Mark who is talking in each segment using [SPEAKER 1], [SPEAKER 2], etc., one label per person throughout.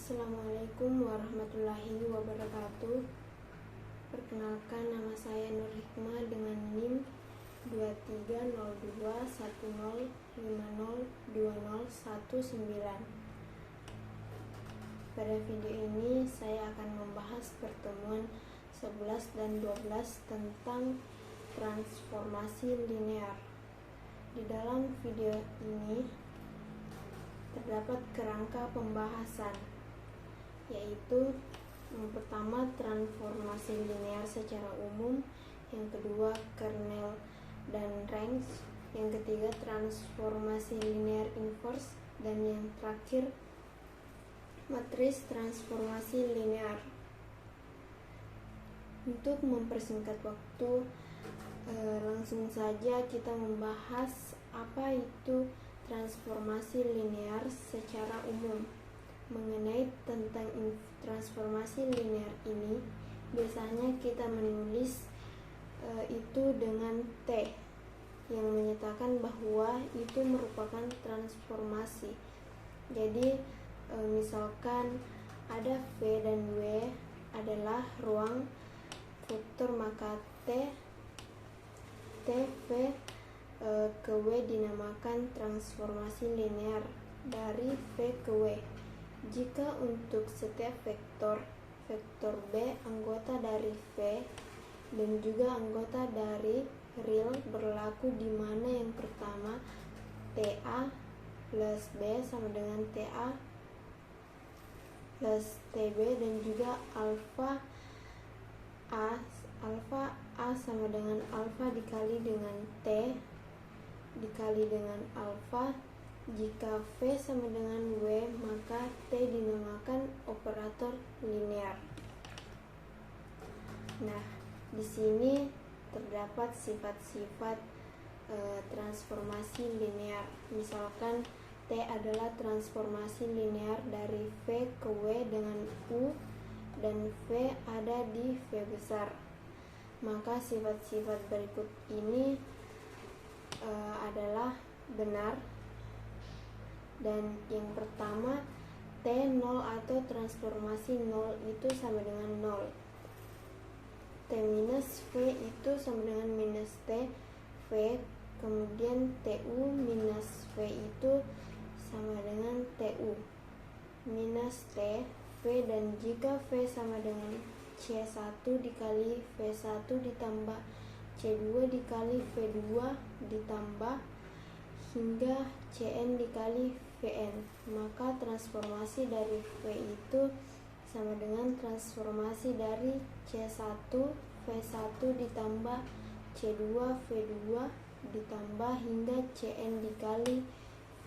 [SPEAKER 1] Assalamualaikum warahmatullahi wabarakatuh. Perkenalkan, nama saya Nur Hikmah dengan NIM 230210502019. Pada video ini saya akan membahas pertemuan 11 dan 12 tentang transformasi linear. Di dalam video ini terdapat kerangka pembahasan, yaitu yang pertama transformasi linear secara umum, yang kedua kernel dan range, yang ketiga transformasi linear inverse, dan yang terakhir matris transformasi linear. Untuk mempersingkat waktu, langsung saja kita membahas apa itu transformasi linear secara umum. Mengenai tentang transformasi linear ini, biasanya kita menulis itu dengan T, yang menyatakan bahwa itu merupakan transformasi. Jadi misalkan ada V dan W adalah ruang vektor, maka V ke W dinamakan transformasi linear dari V ke W. Jika untuk setiap vektor B anggota dari V dan juga anggota dari real berlaku, di mana yang pertama TA plus B sama dengan TA plus TB, dan juga alfa A sama dengan alfa dikali dengan T dikali dengan alfa. Jika V sama dengan W, maka T dinamakan operator linear. Nah, di sini terdapat sifat-sifat transformasi linear. Misalkan T adalah transformasi linear dari V ke W dengan U, dan V ada di V besar. Maka sifat-sifat berikut ini adalah benar. Dan yang pertama, T0 atau transformasi 0 itu sama dengan 0. T minus V itu sama dengan minus T V. Kemudian TU minus V itu sama dengan TU minus T V. Dan jika V sama dengan C1 dikali V1 ditambah C2 dikali V2 ditambah hingga Cn dikali Vn, maka transformasi dari V itu sama dengan transformasi dari C1 V1 ditambah C2 V2 ditambah hingga Cn dikali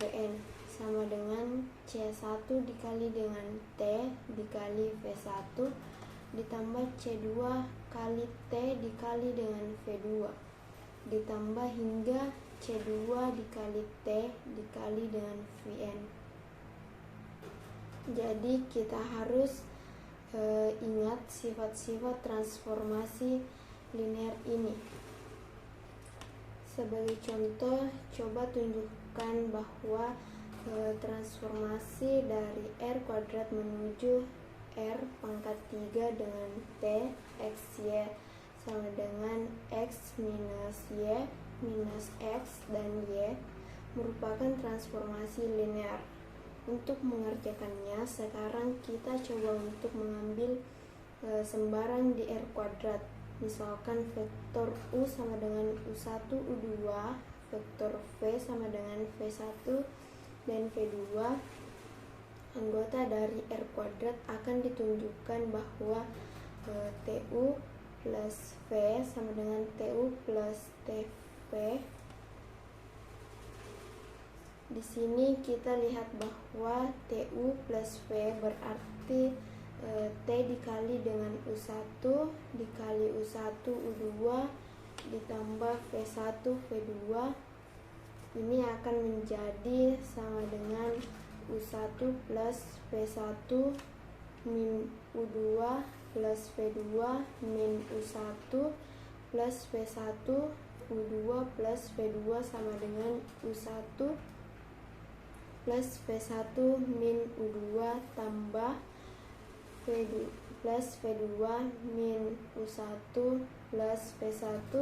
[SPEAKER 1] Vn sama dengan C1 dikali dengan T dikali V1 ditambah C2 kali T dikali dengan V2 ditambah hingga C2 dikali T dikali dengan Vn. Jadi kita harus ingat sifat-sifat transformasi linear ini. Sebagai contoh, coba tunjukkan bahwa transformasi dari R kuadrat menuju R pangkat 3 dengan T X Y sama dengan X minus Y minus X dan Y merupakan transformasi linear. Untuk mengerjakannya, sekarang kita coba untuk mengambil sembarang di R kuadrat. Misalkan vektor U sama dengan U1, U2, vektor V sama dengan V1 dan V2. Anggota dari R kuadrat akan ditunjukkan bahwa TU plus V sama dengan TU plus TV. Di sini kita lihat bahwa TU plus V berarti T dikali dengan U1 dikali U1 U2 ditambah V1 V2. Ini akan menjadi sama dengan U1 plus V1 min U2 plus V2 min U1 plus V1 U2 plus V2 sama dengan U1 plus V1 min U2 tambah V2 plus V2 min U1 plus V1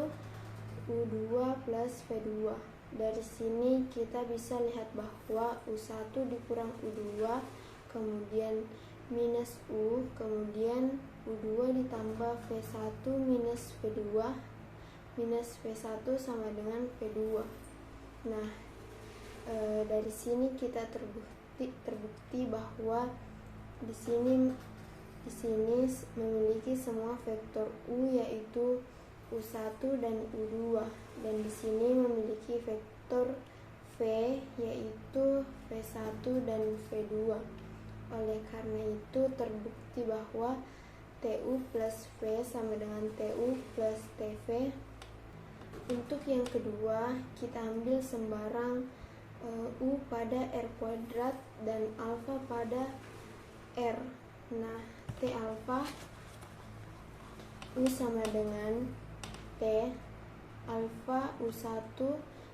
[SPEAKER 1] U2 plus V2. Dari sini kita bisa lihat bahwa U1 dikurang U2, kemudian minus U, kemudian U2 ditambah V1 minus V2, minus V1 sama dengan V2. Nah, dari sini kita terbukti bahwa di sini memiliki semua vektor U, yaitu U1 dan U2, dan di sini memiliki vektor V, yaitu V1 dan V2. Oleh karena itu terbukti bahwa TU plus V sama dengan TU plus TV. Untuk yang kedua, kita ambil sembarang U pada R kuadrat dan alfa pada R. Nah, T alfa U sama dengan T alfa U1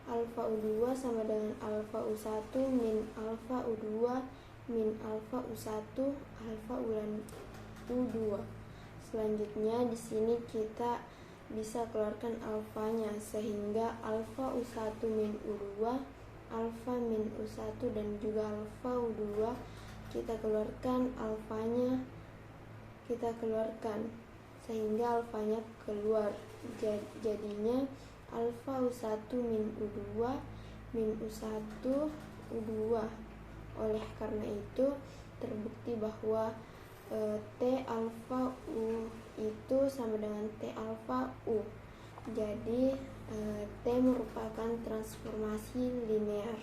[SPEAKER 1] alfa U2 sama dengan alfa U1 min alfa U2 min alfa U1 alfa U2. Selanjutnya di sini kita bisa keluarkan alfanya, sehingga alfa U1 min U2, alfa min U1 dan juga alfa U2 kita keluarkan alfanya, sehingga alfanya keluar. Jadinya alfa U1 min U2 min U1 U2. Oleh karena itu terbukti bahwa T alfa U itu sama dengan T alfa U. Jadi T merupakan transformasi linear.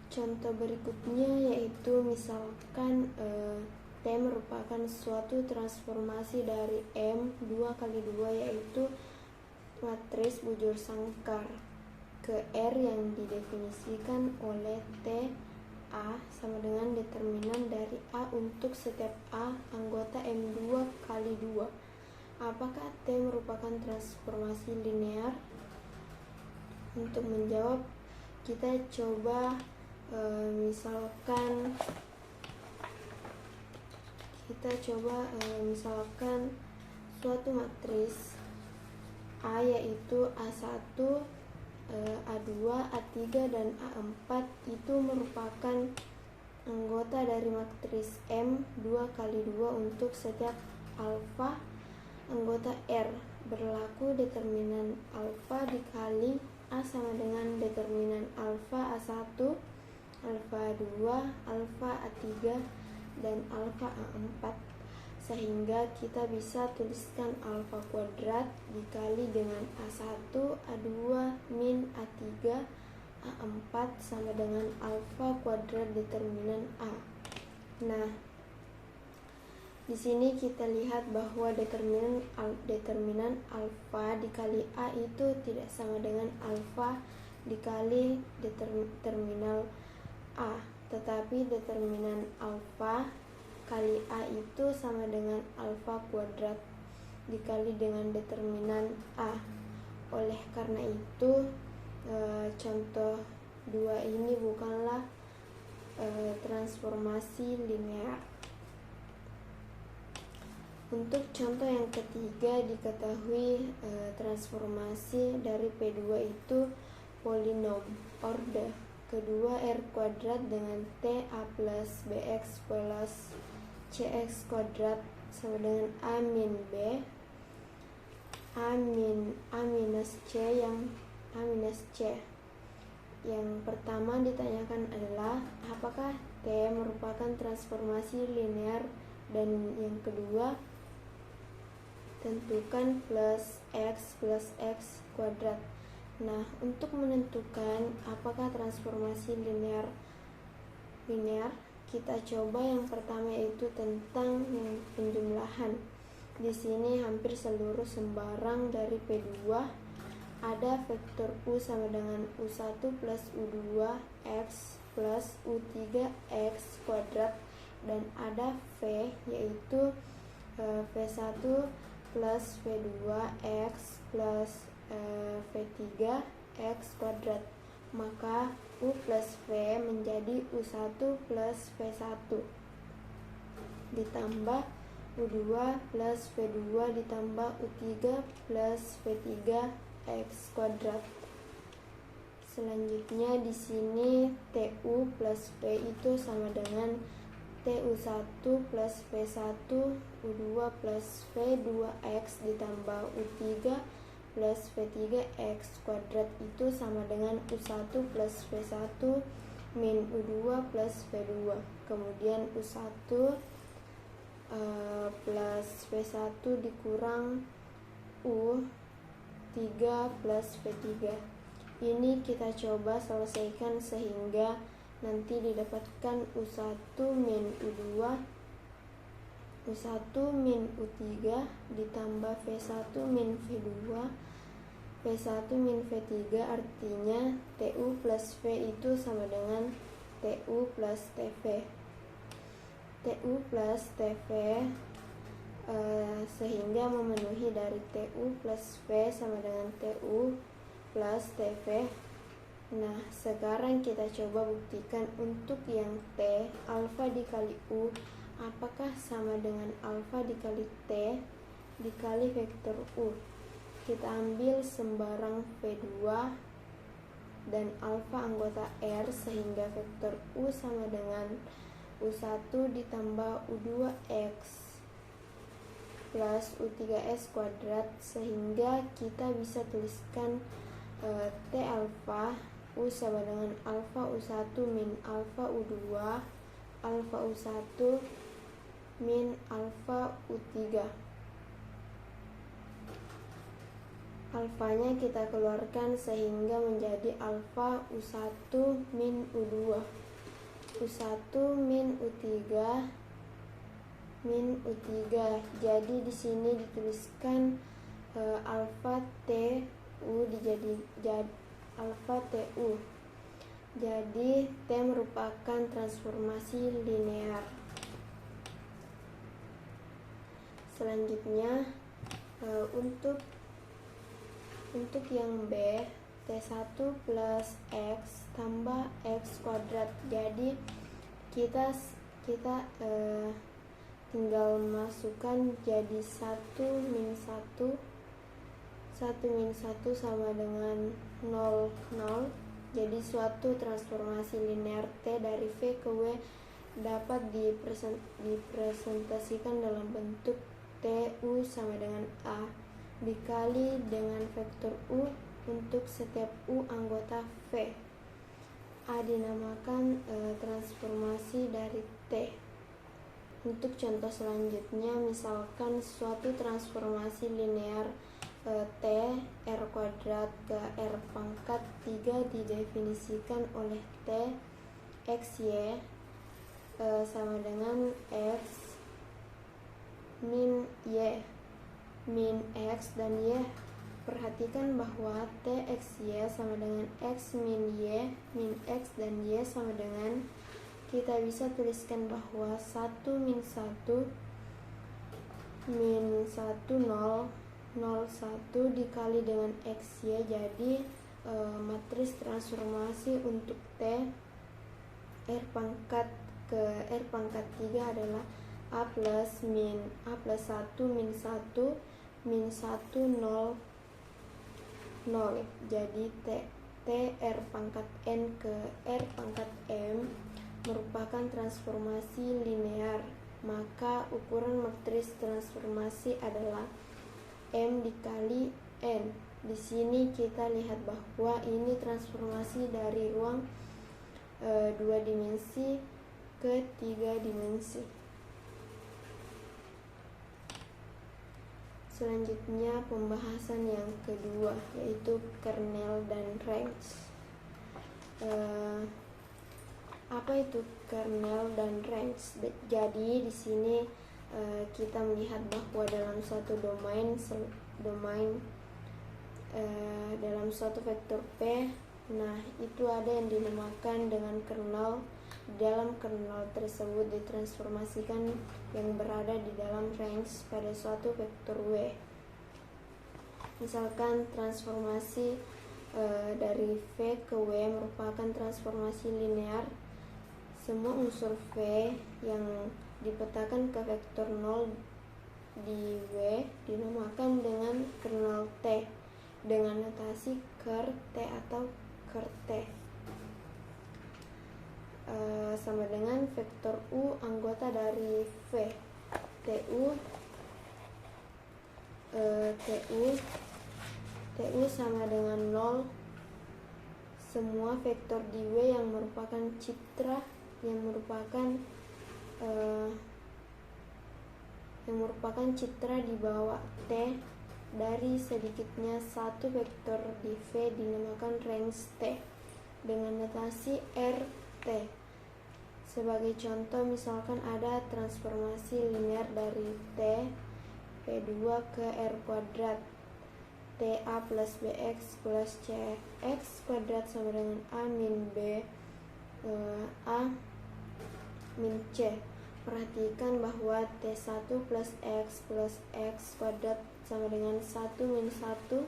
[SPEAKER 1] Contoh berikutnya yaitu misalkan T merupakan suatu transformasi dari M 2x2, yaitu matris bujur sangkar, ke R yang didefinisikan oleh T A sama dengan determinan dari A untuk setiap A anggota M 2x2. Apakah T merupakan transformasi linear? Untuk menjawab, kita coba misalkan suatu matris A, yaitu A1, A2, A3, dan A4 itu merupakan anggota dari matris M 2x2 untuk setiap alfa anggota R. Berlaku determinan alfa dikali A sama dengan determinan alfa A1, alfa A2, alfa A3, dan alfa A4, sehingga kita bisa tuliskan alfa kuadrat dikali dengan A1, A2, min A3, A4 sama dengan alfa kuadrat determinan A. Nah, di sini kita lihat bahwa determinan alfa dikali A itu tidak sama dengan alfa dikali determinal A, tetapi determinan alfa kali A itu sama dengan alfa kuadrat dikali dengan determinan A. Oleh karena itu contoh 2 ini bukanlah transformasi linear. Untuk contoh yang ketiga, diketahui transformasi dari P2 itu polinom orde kedua R kuadrat dengan T A plus BX plus CX kuadrat sama dengan A min B A minus C Yang pertama ditanyakan adalah apakah T merupakan transformasi linear, dan yang kedua tentukan plus X kuadrat. Nah, untuk menentukan apakah transformasi linear, kita coba yang pertama yaitu tentang penjumlahan. Di sini hampir seluruh sembarang dari P2 ada vektor U sama dengan U1 plus U2 X plus U3 X kuadrat, dan ada V yaitu V1 plus V2 X plus V3 X kuadrat. Maka U plus V menjadi U1 plus V1 ditambah U2 plus V2 ditambah U3 plus V3 X kuadrat. Selanjutnya di sini TU plus V itu sama dengan TU1 plus V1 U2 plus V2X ditambah U3 plus V3X kuadrat itu sama dengan U1 plus V1 min U2 plus V2. Kemudian U1 plus V1 dikurang U3 plus V3. Ini kita coba selesaikan sehingga nanti didapatkan U1 min U2 U1 min U3 ditambah V1 min V2 V1 min V3, artinya TU plus V itu sama dengan TU plus TV. TU plus TV sehingga memenuhi dari TU plus V sama dengan TU plus TV. Nah, sekarang kita coba buktikan untuk yang T, alfa dikali U, apakah sama dengan alfa dikali T dikali vektor U. Kita ambil sembarang V2 dan alfa anggota R sehingga vektor U sama dengan U1 ditambah U2X plus U3S kuadrat, sehingga kita bisa tuliskan T alfa U sama dengan alfa U1 min alfa U2 alfa U1 min alfa U3. Alfanya kita keluarkan sehingga menjadi alfa U1 min U2 U1 min U3 min U3. Jadi di sini dituliskan alfa TU jadi alfa TU. Jadi T merupakan transformasi linear. Selanjutnya untuk yang B, T1 plus X tambah X kuadrat. Jadi kita tinggal masukkan jadi 1 min 1 min 1 sama dengan 0, 0. Jadi suatu transformasi linear T dari V ke W dapat dipresentasikan dalam bentuk TU sama dengan A dikali dengan vektor U untuk setiap U anggota V. A dinamakan transformasi dari T. Untuk contoh selanjutnya, misalkan suatu transformasi linear T R kuadrat ke R pangkat 3 didefinisikan oleh T X Y sama dengan X min Y min X dan Y. Perhatikan bahwa T X Y sama dengan X min Y min X dan Y sama dengan, kita bisa tuliskan bahwa 1 min 1 min 1 0 0 1 dikali dengan XY. Jadi matris transformasi untuk T R pangkat ke R pangkat 3 adalah A plus 1 min 1 min 1 0 0. Jadi T R pangkat N ke R pangkat M merupakan transformasi linear, maka ukuran matris transformasi adalah M dikali N. Di sini kita lihat bahwa ini transformasi dari ruang 2 dimensi ke 3 dimensi. Selanjutnya pembahasan yang kedua, yaitu kernel dan range. Apa itu kernel dan range? Jadi di sini kita melihat bahwa dalam suatu domain dalam suatu vektor P, nah itu ada yang dinamakan dengan kernel. Dalam kernel tersebut ditransformasikan yang berada di dalam range pada suatu vektor W. Misalkan transformasi dari V ke W merupakan transformasi linear. Semua unsur V yang dipetakan ke vektor 0 di W dinamakan dengan kernel T dengan notasi ker T atau ker T sama dengan vektor U anggota dari V. TU sama dengan 0. Semua vektor di W yang merupakan citra di bawah T dari sedikitnya satu vektor di V dinamakan range T dengan notasi RT. Sebagai contoh, misalkan ada transformasi linear dari T P2 ke R kuadrat, TA plus BX plus CX kuadrat sama dengan A min B A min C. Perhatikan bahwa T1 plus X kuadrat sama dengan 1 min 1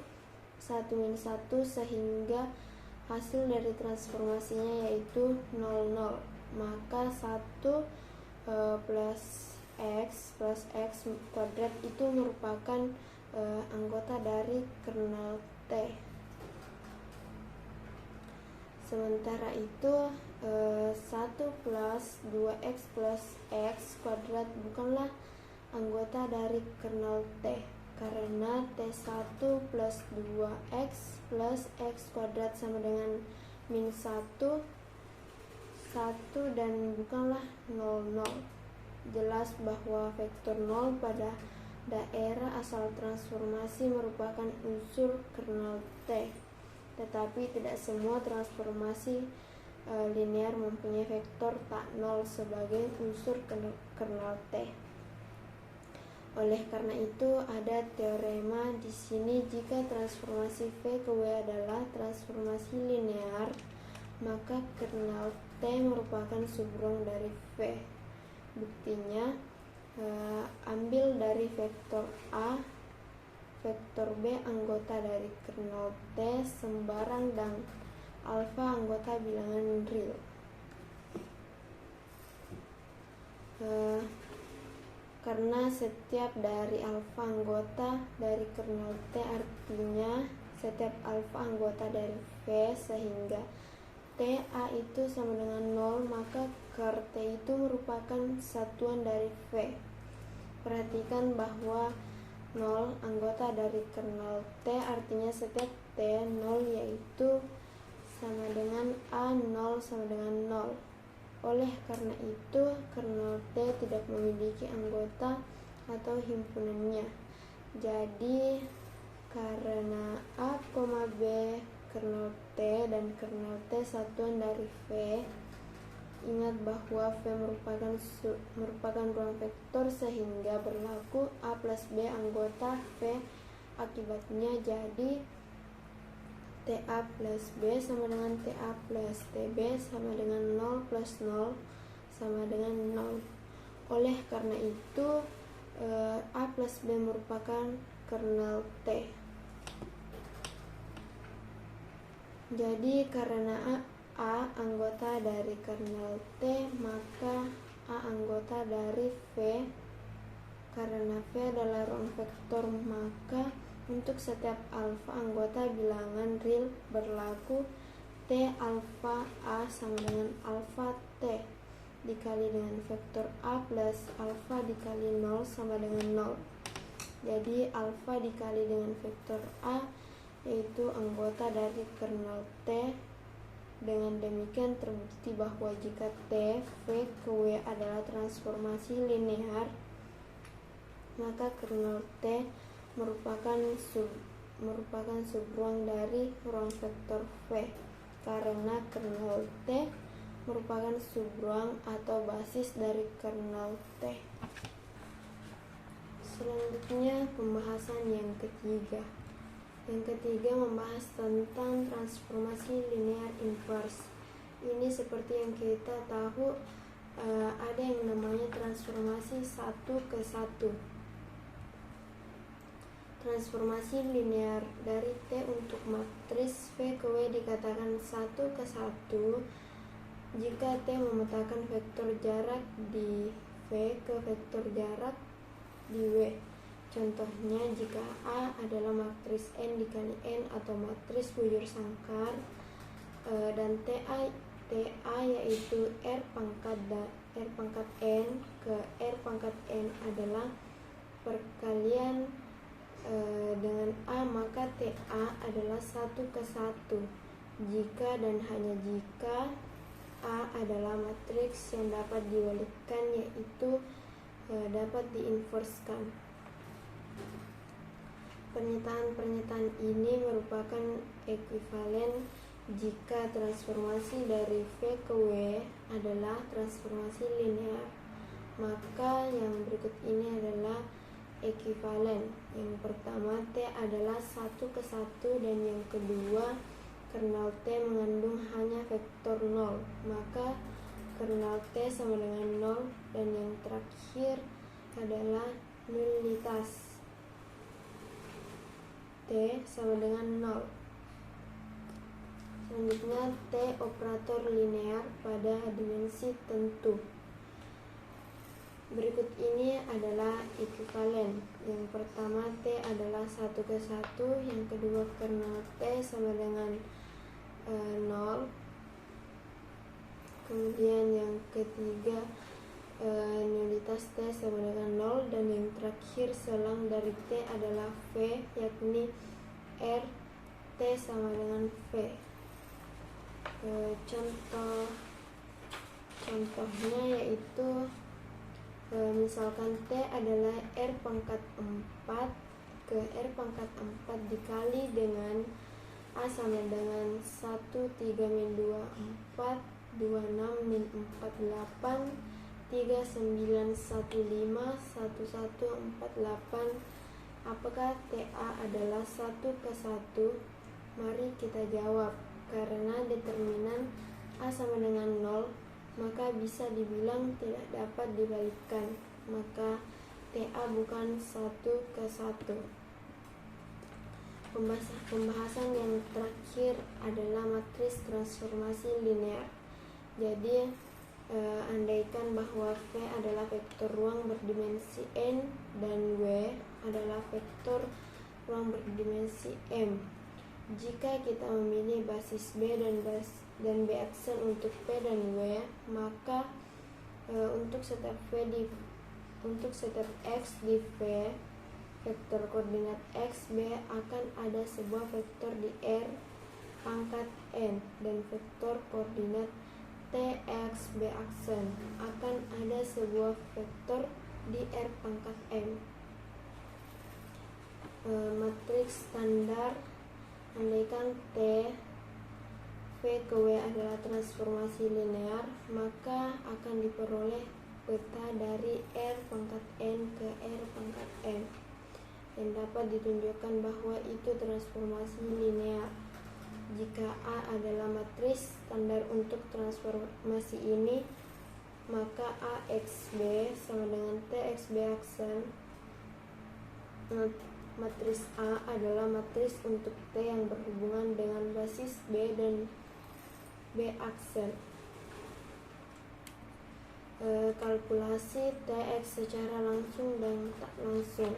[SPEAKER 1] sehingga hasil dari transformasinya yaitu 0, 0. Maka 1 plus X kuadrat itu merupakan anggota dari kernel T. Sementara itu 1 plus 2X plus X kuadrat bukanlah anggota dari kernel T karena T1 plus 2X plus X kuadrat sama dengan min 1 dan bukanlah 0, 0. Jelas bahwa vektor 0 pada daerah asal transformasi merupakan unsur kernel T. Tetapi tidak semua transformasi linear mempunyai vektor tak nol sebagai unsur kernel T. Oleh karena itu, ada teorema di sini jika transformasi V ke W adalah transformasi linear, maka kernel T merupakan subruang dari V. Buktinya, ambil dari vektor A, vektor B anggota dari kernel T sembarang dan alfa anggota bilangan real. Karena setiap dari alfa anggota dari kernel T artinya setiap alfa anggota dari V sehingga TA itu sama dengan 0, maka ker T itu merupakan satuan dari V. Perhatikan bahwa 0 anggota dari kernel T artinya setiap T 0 yaitu sama dengan A 0 sama dengan 0. Oleh karena itu, kernel T tidak memiliki anggota atau himpunannya. Jadi, karena A, B kernel T dan kernel T satuan dari V, ingat bahwa V merupakan ruang vektor sehingga berlaku A plus B anggota V. Akibatnya jadi TA plus B sama dengan TA plus TB sama dengan 0 plus 0 sama dengan 0. Oleh karena itu, A plus B merupakan kernel T. Jadi karena A anggota dari kernel T, maka A anggota dari V. Karena V adalah ruang vektor, maka untuk setiap alfa anggota bilangan real berlaku T alfa A sama dengan alfa T dikali dengan vektor A plus alfa dikali 0 sama dengan 0. Jadi alfa dikali dengan vektor A yaitu anggota dari kernel T. Dengan demikian terbukti bahwa jika T V ke W adalah transformasi linear, maka kernel T merupakan subruang dari ruang vektor V karena kernel T merupakan subruang atau basis dari kernel T. Selanjutnya pembahasan yang ketiga. Yang ketiga membahas tentang transformasi linear inverse. Ini seperti yang kita tahu ada yang namanya transformasi 1 ke 1. Transformasi linear dari T untuk matriks V ke W dikatakan 1 ke 1 jika T memetakan vektor jarak di V ke vektor jarak di W. Contohnya, jika A adalah matriks N dikali N atau matriks bujur sangkar, dan TA yaitu R pangkat N ke R pangkat N adalah perkalian dengan A, maka TA adalah 1 ke 1 jika dan hanya jika A adalah matriks yang dapat diwalikkan, yaitu dapat diinverskan. Pernyataan ini merupakan ekuivalen jika transformasi dari V ke W adalah transformasi linear. Maka yang berikut ini adalah ekuivalen. Yang pertama, T adalah 1 ke 1 dan yang kedua, kernel T mengandung hanya vektor 0, maka kernel T sama dengan 0, dan yang terakhir adalah nulitas. T sama dengan 0. Selanjutnya, T operator linear pada dimensi tentu. Berikut ini adalah ekuivalen. Yang pertama, T adalah 1 ke 1, yang kedua kernel T sama dengan 0. Kemudian yang ketiga, nulitas T sama dengan 0, dan yang terakhir selang dari T adalah V, yakni R T sama dengan V. Contohnya yaitu misalkan T adalah R pangkat 4 ke R pangkat 4 dikali dengan A sama dengan 1, 3 min 2, 4, 26 min 4, 8, 3, 9, 1, 5, 1, 1, 4, 8. Apakah TA adalah 1 ke 1? Mari kita jawab. Karena determinan A sama dengan 0, maka bisa dibilang tidak dapat dibalikkan. Maka TA bukan 1 ke 1. Pembahasan yang terakhir adalah matriks transformasi linear. Jadi, andaikan bahwa V adalah vektor ruang berdimensi N dan W adalah vektor ruang berdimensi M. Jika kita memilih basis B dan B aksen untuk P dan W, maka untuk setiap X di V, vektor koordinat X, B akan ada sebuah vektor di R pangkat N, dan vektor koordinat TX B aksen akan ada sebuah vektor di R pangkat M. Matriks standar, andaikan T V ke W adalah transformasi linear, maka akan diperoleh peta dari R pangkat N ke R pangkat M, dan dapat ditunjukkan bahwa itu transformasi linear. Jika A adalah matriks standar untuk transformasi ini, maka AXB sama dengan TXB aksen. Matriks A adalah matriks untuk T yang berhubungan dengan basis B dan B aksen. Kalkulasi TX secara langsung dan tak langsung.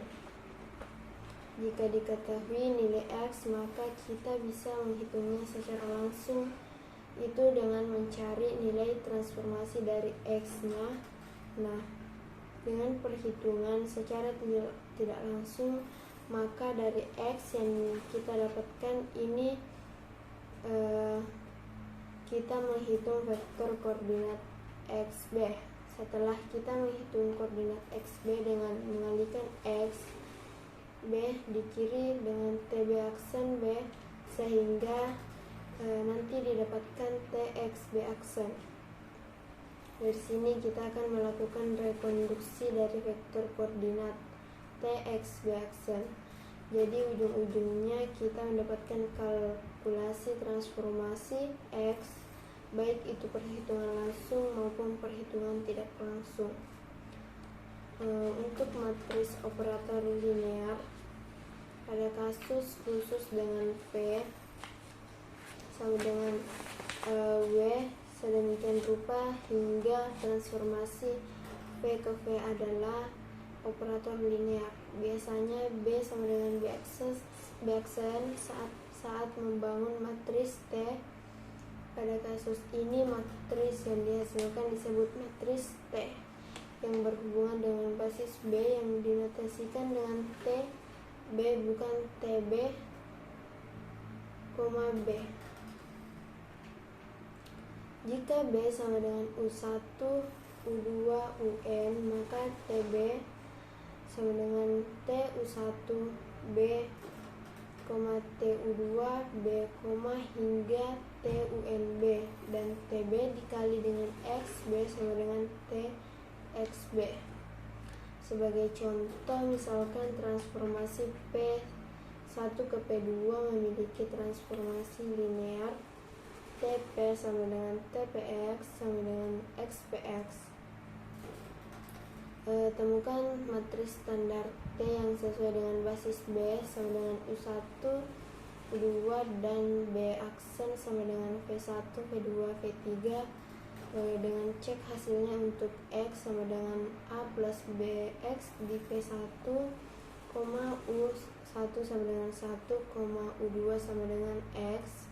[SPEAKER 1] Jika diketahui nilai X, maka kita bisa menghitungnya secara langsung, itu dengan mencari nilai transformasi dari X-nya. Nah, dengan perhitungan secara tidak langsung, maka dari X yang kita dapatkan ini kita menghitung vektor koordinat XB. Setelah kita menghitung koordinat XB dengan mengalihkan X, B di kiri dengan TB aksen B, sehingga nanti didapatkan TXB aksen. Dari sini kita akan melakukan rekonstruksi dari vektor koordinat TXB aksen. Jadi ujung-ujungnya kita mendapatkan kalkulasi transformasi X, baik itu perhitungan langsung maupun perhitungan tidak langsung. Untuk matriks operator linear, Pada kasus khusus dengan P sama dengan W sedemikian rupa hingga transformasi P ke V adalah operator linear. Biasanya B sama dengan Bxn saat membangun matris T. Pada kasus ini matris yang dihasilkan disebut matris T yang berhubungan dengan basis B yang dinotasikan dengan T B bukan TB, B. Jika B sama dengan U1, U2, UN, maka TB sama dengan TU1, B, TU2, B, hingga TUNB, dan TB dikali dengan X, B sama dengan TXB. Sebagai contoh, misalkan transformasi P1 ke P2 memiliki transformasi linear TP sama dengan TPX sama dengan XPX. Temukan matris standar T yang sesuai dengan basis B sama dengan U1, U2, dan B aksen sama dengan V1, V2, V3 dengan cek hasilnya untuk X sama dengan A plus BX di V1, U1 sama dengan 1, U2 sama dengan X,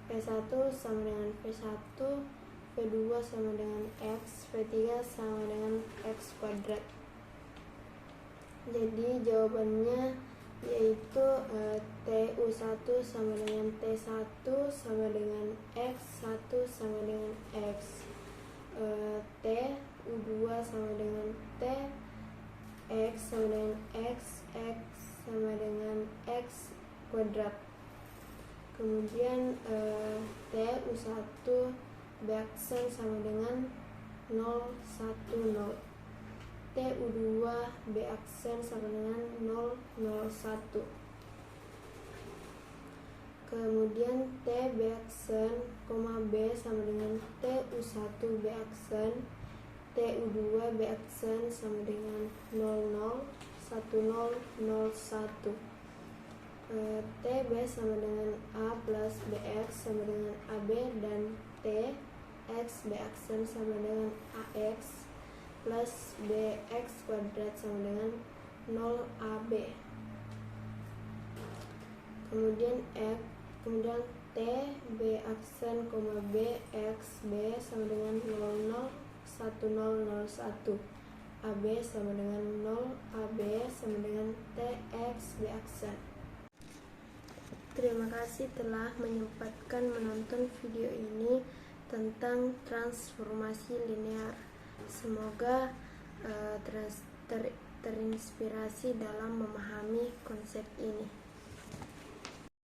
[SPEAKER 1] V1 sama dengan V1, V2 sama dengan X, V3 sama dengan X kuadrat. Jadi jawabannya yaitu TU1 sama dengan T1 sama dengan X1 sama dengan X, TU2 sama dengan T, X sama dengan X, X sama dengan X kuadrat. Kemudian TU1 Bxn sama dengan 0, 1, 0. TU2 B aksen sama dengan 0, 0, 1. Kemudian T B aksen, B sama dengan TU1 B aksen, TU2 B aksen sama dengan 0, 0, 1, 0, 0, 1. TB sama dengan A plus BX sama dengan AB, dan T X B aksen sama dengan AX plus BX kuadrat sama dengan 0 AB. Kemudian T B aksen, B X B sama dengan 00, 1001. AB sama dengan 0, AB sama dengan TX B aksen. Terima kasih telah menyempatkan menonton video ini tentang transformasi linear. Semoga terinspirasi dalam memahami konsep ini.